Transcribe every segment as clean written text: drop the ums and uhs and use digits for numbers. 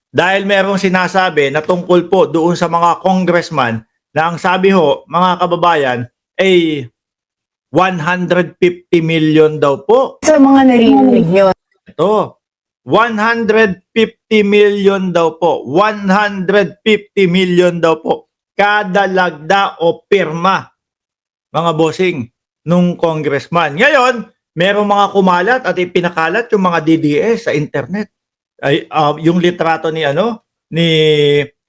Dahil merong sinasabi na tungkol po doon sa mga congressman na ang sabi ho, mga kababayan, ay 150 million daw po. Sa mga naririnig nyo, Ito, 150 million daw po. 150 million daw po. Kada lagda o pirma, mga bossing, nung congressman. Ngayon, merong mga kumalat at ipinakalat yung mga DDS sa internet. Ay, yung litrato ni ni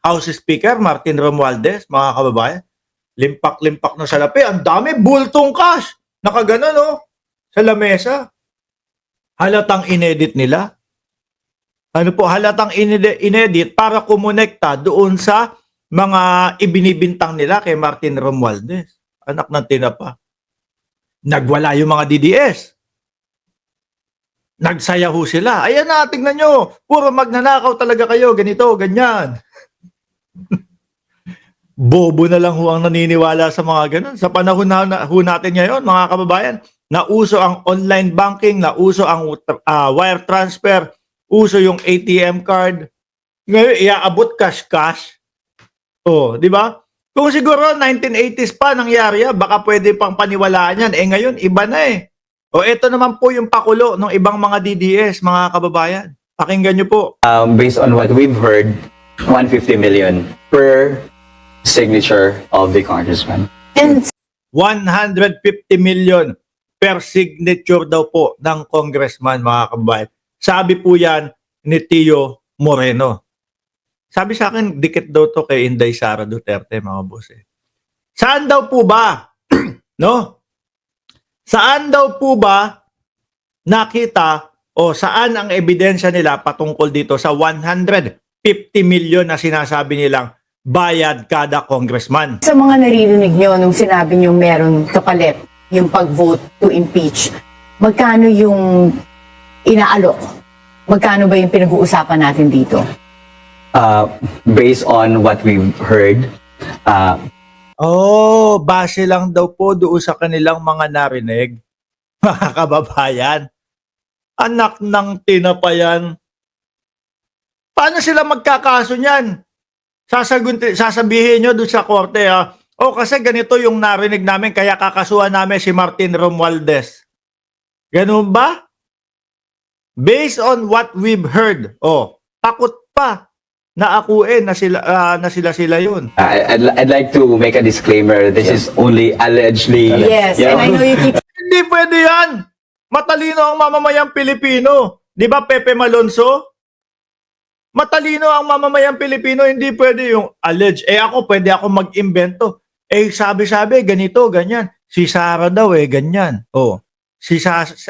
House Speaker Martin Romualdez, mga kababayan. Limpak-limpak na salapi. Ang dami, bultong cash. Nakaganon, no? Sa lamesa. Halatang inedit nila. Ano po, halatang inedit para kumonekta doon sa mga ibinibintang nila kay Martin Romualdez. Anak ng tinapa. Nagwala yung mga DDS. Nagsaya ho sila. Ayan na, tingnan nyo. Puro magnanakaw talaga kayo. Ganito, ganyan. Bobo na lang ho ang naniniwala sa mga ganun. Sa panahon na ho natin ngayon, mga kababayan, nauso ang online banking, nauso ang wire transfer, uso yung ATM card. Ngayon, iaabot cash-cash. Oh, di ba? Kung siguro 1980s pa nangyari, baka pwede pang paniwalaan yan. Ngayon, iba na eh. O, ito naman po yung pakulo ng ibang mga DDS, mga kababayan. Pakinggan nyo po. Based on what we've heard, 150 million per signature of the congressman. and 150 million per signature daw po ng congressman, mga kababayan. Sabi po yan ni Tio Moreno. Sabi sa akin, dikit daw to kay Inday Sara Duterte, mga boss. Saan daw po ba? No? Saan daw po ba nakita o saan ang ebidensya nila patungkol dito sa 150 million na sinasabi nilang bayad kada congressman? sa mga naririnig nyo nung sinabi nyo meron kapalit yung pag-vote to impeach, magkano yung inaalok? Magkano ba yung pinag-uusapan natin dito? Based on what we've heard, Oh, base lang daw po doon sa kanilang mga narinig. Mga kababayan, anak ng tinapayan. Paano sila magkakaso niyan? Sasabihin nyo doon sa korte, oh, kasi ganito yung narinig namin, kaya kakasuhan namin si Martin Romualdez. Ganun ba? Based on what we've heard, oh, takot pa na akuin na sila yun. I'd like to make a disclaimer. This is only allegedly. Yes, you and I know you keep Hindi pwede yan. Matalino ang mamamayang Pilipino. Di ba Pepe Malonzo? Matalino ang mamamayang Pilipino, hindi pwede yung allege. Ako, pwede ako mag-invento. Sabi-sabi, ganito, ganyan. Si Sara daw, ganyan. Oh.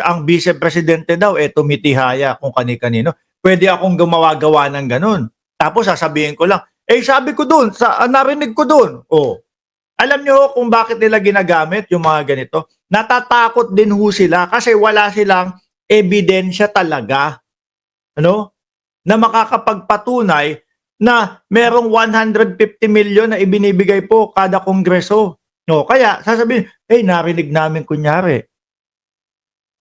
Ang vice-presidente daw, tumitihaya kung kani-kanino. Pwede akong gumawa-gawa ng ganun. Tapos sasabihin ko lang, sabi ko dun, narinig ko dun. Oh. Alam nyo kung bakit nila ginagamit yung mga ganito? Natatakot din ho sila kasi wala silang ebidensya talaga. Ano? Na makakapagpatunay na merong 150 million na ibinibigay po kada kongreso. No, kaya sasabihin, narinig namin kunyari.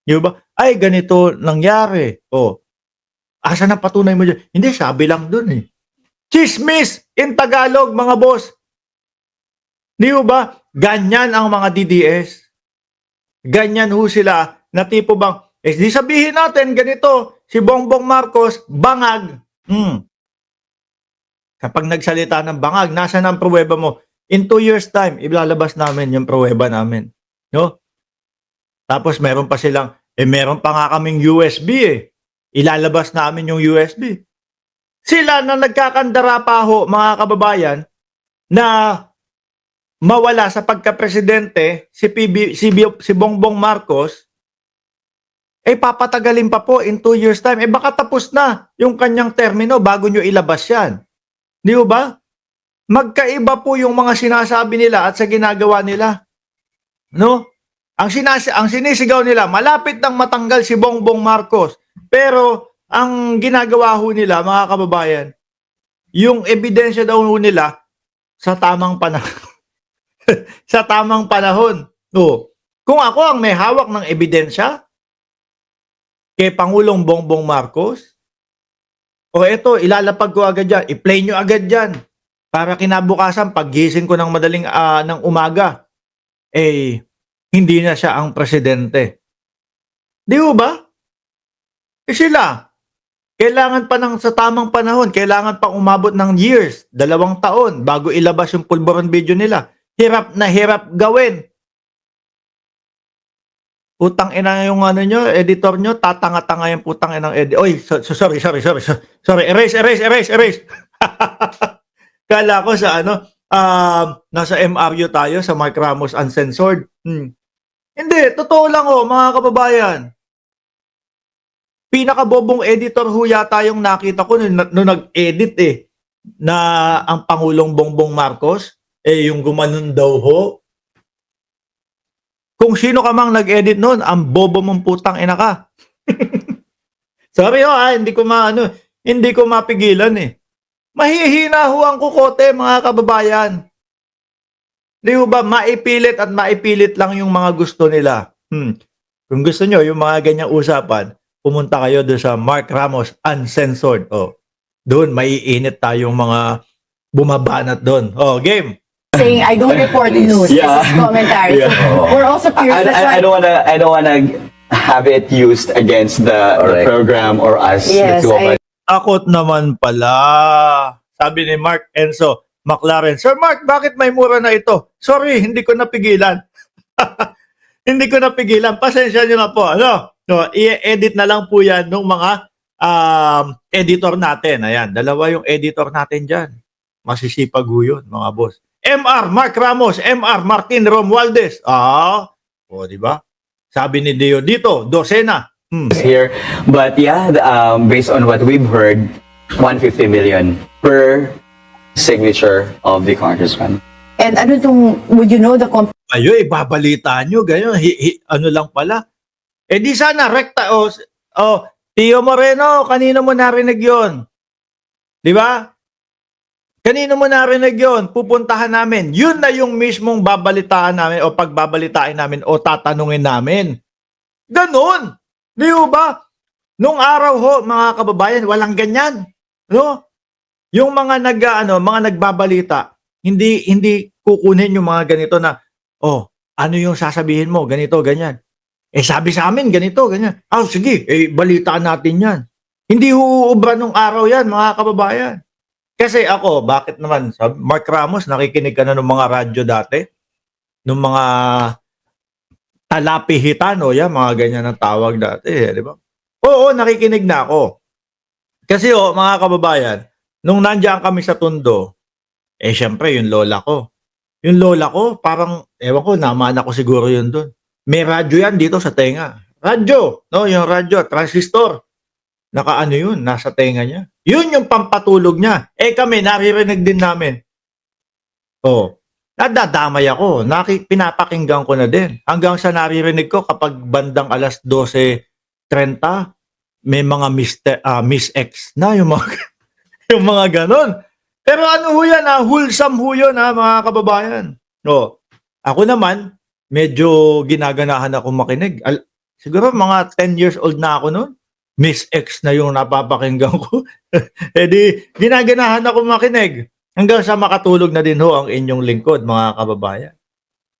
Di ba? Ay, ganito nangyari. Oh. Asa na patunay mo dyan? Hindi, sabi lang dun eh. Chismis in Tagalog, mga boss. Di ba? Ganyan ang mga DDS. Ganyan ho sila na tipo bang, di sabihin natin ganito, si Bongbong Marcos, bangag. Kapag nagsalita ng bangag, nasa ang pruweba mo? In 2 years time, ilalabas namin yung pruweba namin. No? Tapos meron pa silang, meron pa nga kaming USB Ilalabas namin yung USB. Sila na nagkakandara pa ho, mga kababayan, na mawala sa pagka-presidente si Bongbong Marcos, papatagalin pa po in 2 years time. Baka tapos na yung kanyang termino bago nyo ilabas yan. Di ba? Magkaiba po yung mga sinasabi nila at sa ginagawa nila. No? Ang sinisigaw nila, malapit nang matanggal si Bongbong Marcos. Pero ang ginagawa ho nila, mga kababayan, yung ebidensya daw ho nila sa tamang panahon. Sa tamang panahon. No. Kung ako ang may hawak ng ebidensya kay Pangulong Bongbong Marcos, O eto, ilalapag ko agad yan. I-play nyo agad yan. Para kinabukasan, paggising ko ng madaling ng umaga, hindi na siya ang presidente. Di ba? Sila, kailangan pa sa tamang panahon, kailangan pa umabot ng years, 2 taon, bago ilabas yung pulburon video nila. Hirap na hirap gawin. Putang ina yung editor nyo, tatanga-tanga yung putang inang editor. Oy, sorry. Erase. Kala ko sa nasa MRU tayo, sa Mark Ramos Uncensored. Hindi, totoo lang mga kababayan. Pinakabobong editor ho yata yung nakita ko nung nag-edit na ang Pangulong Bongbong Marcos, yung gumanon daw ho. Kung sino ka mang nag-edit noon, ang bobo mong putang ina ka. Sorry hindi ko mapigilan Mahihina ho ang kukote, mga kababayan. Di ba, maipilit at maipilit lang yung mga gusto nila. Kung gusto nyo, yung mga ganyang usapan, pumunta kayo doon sa Mark Ramos Uncensored. Doon, maiinit tayong mga bumabanat doon. Game. Saying, I don't report news. Yeah. This is commentary. Yeah. So, we're also curious. That's why- I don't wanna have it used against the program or us. Yes, the two of us. Akot naman pala. Sabi ni Mark Enzo McLaren, Sir Mark, bakit may mura na ito? Sorry, hindi ko napigilan. Hindi ko napigilan. Pasensya nyo na po. I-edit na lang po yan ng mga editor natin. Ayan, 2 yung editor natin dyan. Masisipag ho yun, mga boss. MR Mark Ramos, MR Martin Romualdez. Di ba? Sabi ni Deo dito, 12. Here, but yeah, based on what we've heard, 150 million per signature of the congressman. And would you know the Ayo, ibabalita nyo, ganyan. Ano lang pala. Di sana, rekta. Tio Moreno, kanino mo narinig yon? Di ba? Kanino mo narinig yon? Pupuntahan namin. Yun na yung mismong babalitaan namin o pagbabalitain namin o tatanungin namin. Ganon. Di ba? Nung araw ho, mga kababayan, walang ganyan. No? Yung mga mga nagbabalita, hindi kukunin yung mga ganito na, ano yung sasabihin mo, ganito, ganyan. Sabi sa amin, ganito, ganyan. Sige, balitaan natin yan. Hindi huubra nung araw yan, mga kababayan. Kasi ako, bakit naman, Mark Ramos, nakikinig ka na ng mga radyo dati? Nung mga talapihitan, mga ganyan ang tawag dati, di ba? Oo, nakikinig na ako. Kasi mga kababayan, nung nandiyan kami sa Tondo, syempre, yung lola ko. Yung lola ko, parang, ewan ko, namana ko siguro yun doon. May radyo yan dito sa tenga. Radyo, yung radyo, transistor. Nakaano yun, nasa tenga niya. Yun yung pampatulog niya. Kami, naririnig din namin. Nadadamay ako. Pinapakinggan ko na din. Hanggang sa naririnig ko kapag bandang alas 12:30, may mga Miss X na yung mga, yung mga ganon. Pero ano ho yan, wholesome ho yun, mga kababayan. Ako naman, medyo ginaganahan ako makinig. Siguro mga 10 years old na ako noon. Miss X na yung napapakinggan ko. Ginaganahan ako makinig. Hanggang sa makatulog na din ho ang inyong lingkod, mga kababayan.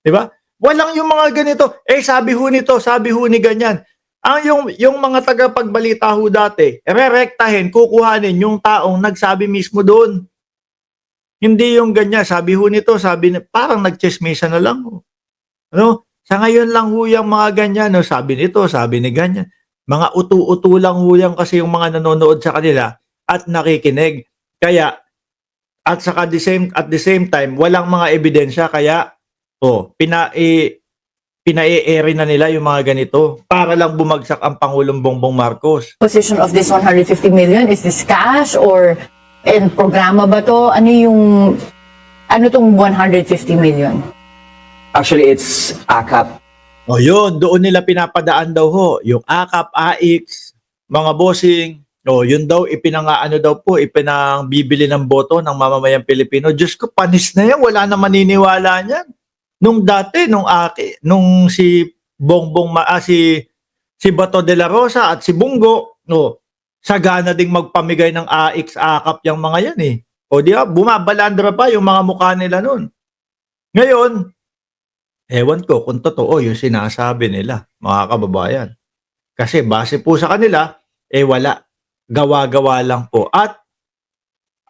Diba? Walang yung mga ganito. Sabi ho nito, sabi ho ni ganyan. Yung mga tagapagbalita ho dati, rerektahin, kukuhanin yung taong nagsabi mismo doon. Hindi yung ganyan. Sabi ho nito, parang nagchismisa na lang. Sa ngayon lang ho yung mga ganyan. Sabi nito, sabi ni ganyan. Mga utu-utu lang ho yan kasi yung mga nanonood sa kanila at nakikinig. Kaya, at saka at the same time, walang mga ebidensya. Kaya, pina-e-airy na nila yung mga ganito para lang bumagsak ang Pangulong Bongbong Marcos. position of this 150 million? Is this cash or programa ba to? Ano tong 150 million? Actually, it's AKAP. Yun, doon nila pinapadaan daw ho. Yung AKAP, AX, mga bossing, yun daw, ipinangbibili ng boto ng mamamayang Pilipino. Diyos ko, panis na yan. Wala na maniniwala niyan. Nung dati, nung si Bongbong, si Bato de la Rosa at si Bungo, sagana ding magpamigay ng AX-AKAP yung mga yan eh. O di ba, bumabalandra pa yung mga mukha nila nun. Ngayon, ewan ko kung totoo yung sinasabi nila, mga kababayan. Kasi base po sa kanila, wala. Gawa-gawa lang po. At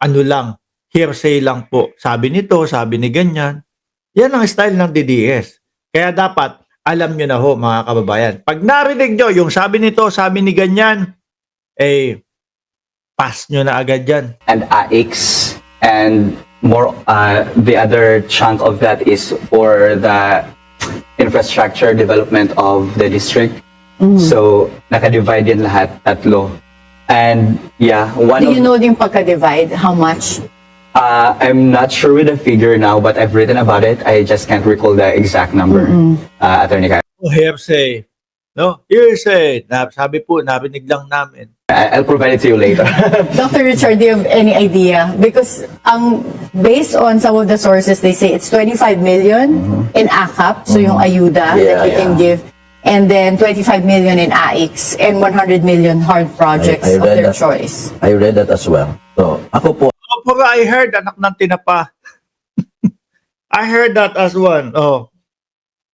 ano lang, hearsay lang po. Sabi nito, sabi ni ganyan. Yan ang style ng DDS. Kaya dapat, alam nyo na ho, mga kababayan. Pag narinig nyo, yung sabi nito, sabi ni ganyan, pass nyo na agad yan. And AX, and more, the other chunk of that is for the infrastructure development of the district. So, naka-divide yan lahat, tatlo. And yeah, one Do of you know yung pagka-divide? How much? I'm not sure with the figure now, but I've written about it. I just can't recall the exact number, Attorney Kyle. Hearsay. No? Hearsay. Sabi po, narinig lang namin. I'll provide it to you later. Dr. Richard, do you have any idea? Because based on some of the sources, they say it's 25 million in AKAP, so yung ayuda that you can give, and then 25 million in AX, and 100 million hard projects I of read their that. choice. I read that as well. So, ako po, Opo, I heard, anak ng tinapa. I heard that as one. Oh.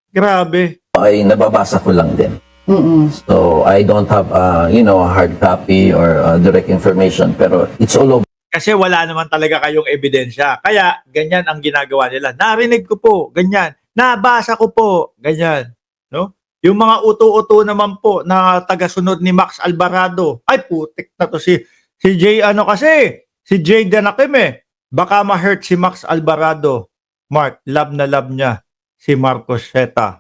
Grabe. ay nababasa ko lang din. Mm-mm. So, I don't have, a hard copy or direct information, pero it's all over. Kasi wala naman talaga kayong ebidensya. Kaya, ganyan ang ginagawa nila. Narinig ko po, ganyan. Nabasa ko po, ganyan. No? Yung mga uto-uto naman po na tagasunod ni Max Alvarado. Ay, putik na to si Jay si Jay Danakim eh. Baka ma-hurt si Max Alvarado. Mark, love na love niya si Marcos Seta.